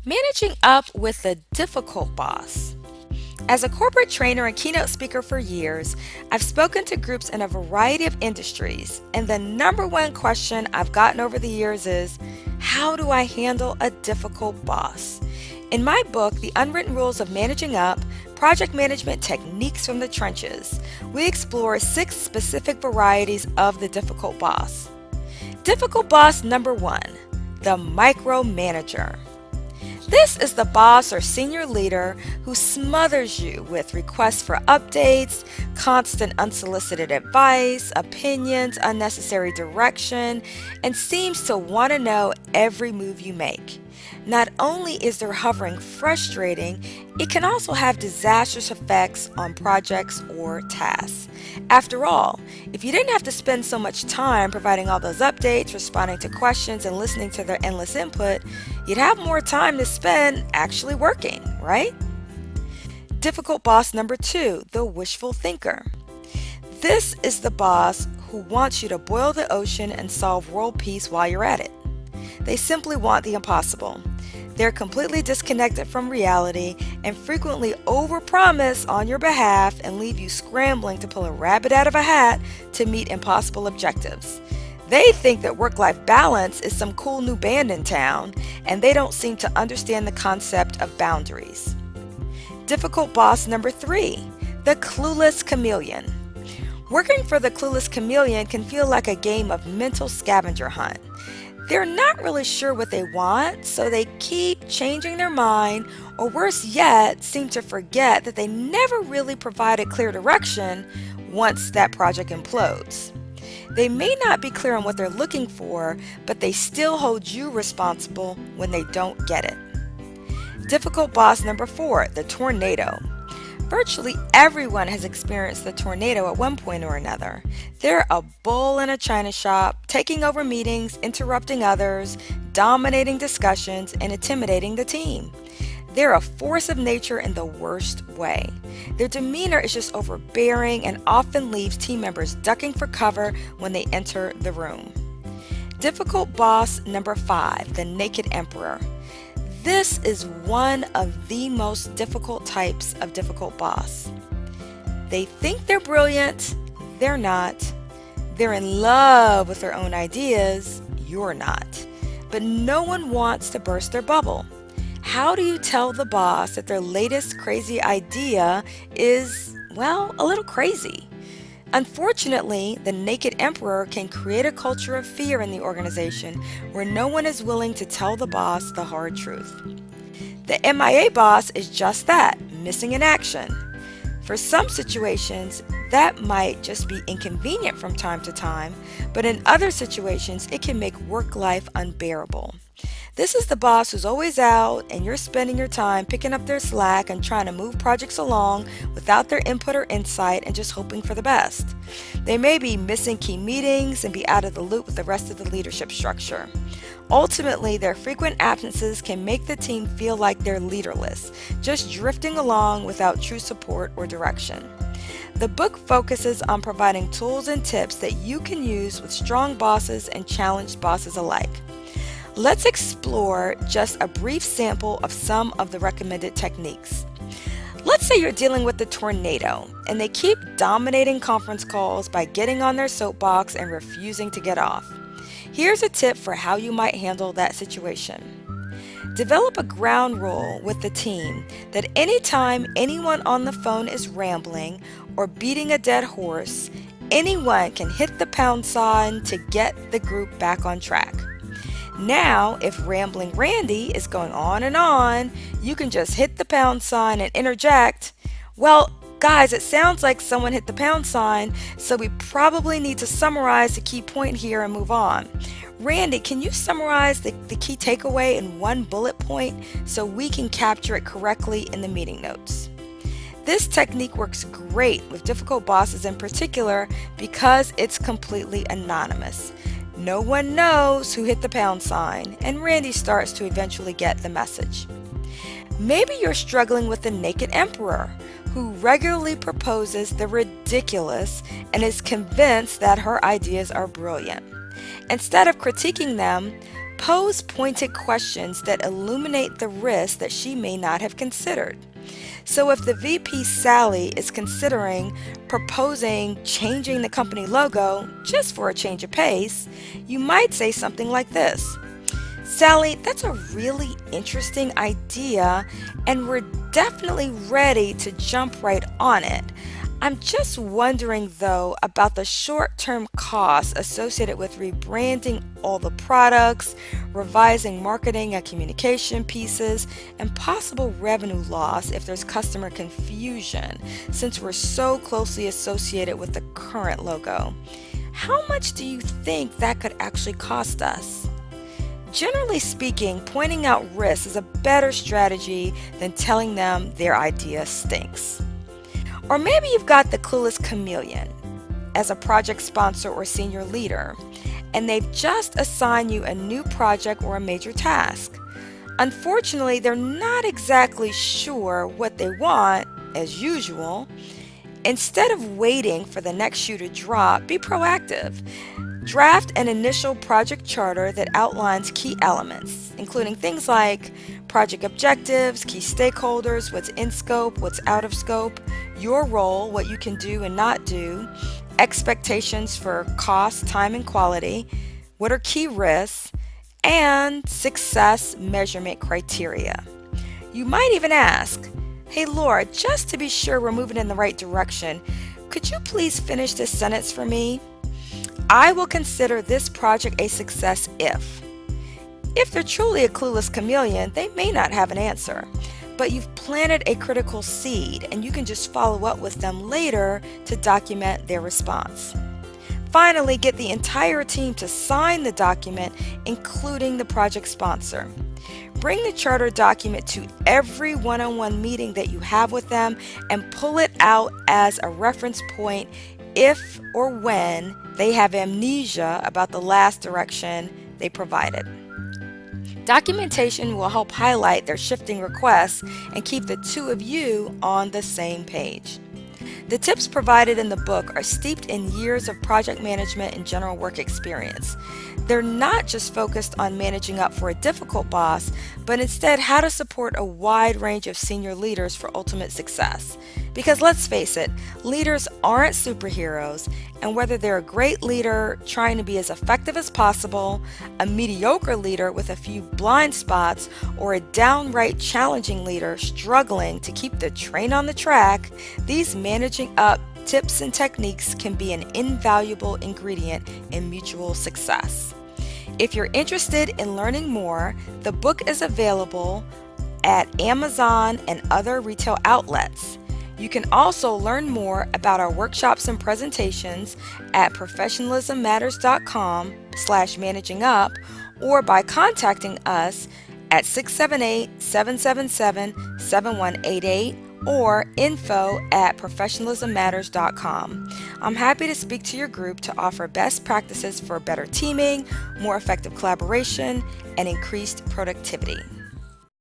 Managing up with a difficult boss. As a corporate trainer and keynote speaker for years, I've spoken to groups in a variety of industries, and the number one question I've gotten over the years is, how do I handle a difficult boss? In my book, The Unwritten Rules of Managing Up, Project Management Techniques from the Trenches, we explore 6 specific varieties of the difficult boss. Difficult boss number 1, the micromanager. This is the boss or senior leader who smothers you with requests for updates, constant unsolicited advice, opinions, unnecessary direction, and seems to want to know every move you make. Not only is their hovering frustrating, it can also have disastrous effects on projects or tasks. After all, if you didn't have to spend so much time providing all those updates, responding to questions, and listening to their endless input, you'd have more time to spend actually working, right? Difficult boss number 2, the wishful thinker. This is the boss who wants you to boil the ocean and solve world peace while you're at it. They simply want the impossible. They're completely disconnected from reality and frequently overpromise on your behalf and leave you scrambling to pull a rabbit out of a hat to meet impossible objectives. They think that work-life balance is some cool new band in town, and they don't seem to understand the concept of boundaries. Difficult boss number 3, the clueless chameleon. Working for the clueless chameleon can feel like a game of mental scavenger hunt. They're not really sure what they want, so they keep changing their mind, or worse yet, seem to forget that they never really provided clear direction once that project implodes. They may not be clear on what they're looking for, but they still hold you responsible when they don't get it. Difficult boss number 4, the tornado. Virtually everyone has experienced the tornado at one point or another. They're a bull in a china shop, taking over meetings, interrupting others, dominating discussions, and intimidating the team. They're a force of nature in the worst way. Their demeanor is just overbearing and often leaves team members ducking for cover when they enter the room. Difficult boss number 5, the naked emperor. This is one of the most difficult types of difficult boss. They think they're brilliant, they're not. They're in love with their own ideas, you're not. But no one wants to burst their bubble. How do you tell the boss that their latest crazy idea is, well, a little crazy? Unfortunately, the naked emperor can create a culture of fear in the organization where no one is willing to tell the boss the hard truth. The MIA boss is just that, missing in action. For some situations, that might just be inconvenient from time to time, but in other situations, it can make work life unbearable. This is the boss who's always out and you're spending your time picking up their slack and trying to move projects along without their input or insight and just hoping for the best. They may be missing key meetings and be out of the loop with the rest of the leadership structure. Ultimately, their frequent absences can make the team feel like they're leaderless, just drifting along without true support or direction. The book focuses on providing tools and tips that you can use with strong bosses and challenged bosses alike. Let's explore just a brief sample of some of the recommended techniques. Let's say you're dealing with the tornado and they keep dominating conference calls by getting on their soapbox and refusing to get off. Here's a tip for how you might handle that situation. Develop a ground rule with the team that anytime anyone on the phone is rambling or beating a dead horse, anyone can hit the pound sign to get the group back on track. Now, if Rambling Randy is going on, you can just hit the pound sign and interject, "Well, guys, it sounds like someone hit the pound sign, so we probably need to summarize the key point here and move on. Randy, can you summarize the key takeaway in one bullet point so we can capture it correctly in the meeting notes?" This technique works great with difficult bosses in particular because it's completely anonymous. No one knows who hit the pound sign, and Randy starts to eventually get the message. Maybe you're struggling with the naked emperor, who regularly proposes the ridiculous and is convinced that her ideas are brilliant. Instead of critiquing them, Pose pointed questions that illuminate the risks that she may not have considered. So if the VP Sally is considering proposing changing the company logo just for a change of pace, you might say something like this: Sally, that's a really interesting idea, and we're definitely ready to jump right on it. I'm just wondering though about the short-term costs associated with rebranding all the products, revising marketing and communication pieces, and possible revenue loss if there's customer confusion since we're so closely associated with the current logo. How much do you think that could actually cost us? Generally speaking, pointing out risks is a better strategy than telling them their idea stinks. Or maybe you've got the Clueless Chameleon as a project sponsor or senior leader, and they've just assigned you a new project or a major task. Unfortunately, they're not exactly sure what they want, as usual. Instead of waiting for the next shoe to drop, be proactive. Draft an initial project charter that outlines key elements, including things like project objectives, key stakeholders, what's in scope, what's out of scope, your role, what you can do and not do, expectations for cost, time, and quality, what are key risks, and success measurement criteria. You might even ask, "Hey Laura, just to be sure we're moving in the right direction, could you please finish this sentence for me? I will consider this project a success if." If they're truly a clueless chameleon, they may not have an answer, but you've planted a critical seed and you can just follow up with them later to document their response. Finally, get the entire team to sign the document, including the project sponsor. Bring the charter document to every one-on-one meeting that you have with them and pull it out as a reference point if or when they have amnesia about the last direction they provided. Documentation will help highlight their shifting requests and keep the two of you on the same page. The tips provided in the book are steeped in years of project management and general work experience. They're not just focused on managing up for a difficult boss, but instead how to support a wide range of senior leaders for ultimate success. Because let's face it, leaders aren't superheroes, and whether they're a great leader trying to be as effective as possible, a mediocre leader with a few blind spots, or a downright challenging leader struggling to keep the train on the track, these managing up tips and techniques can be an invaluable ingredient in mutual success. If you're interested in learning more, the book is available at Amazon and other retail outlets. You can also learn more about our workshops and presentations at professionalismmatters.com/managing-up or by contacting us at 678-777-7188 or info@professionalismmatters.com. I'm happy to speak to your group to offer best practices for better teaming, more effective collaboration, and increased productivity.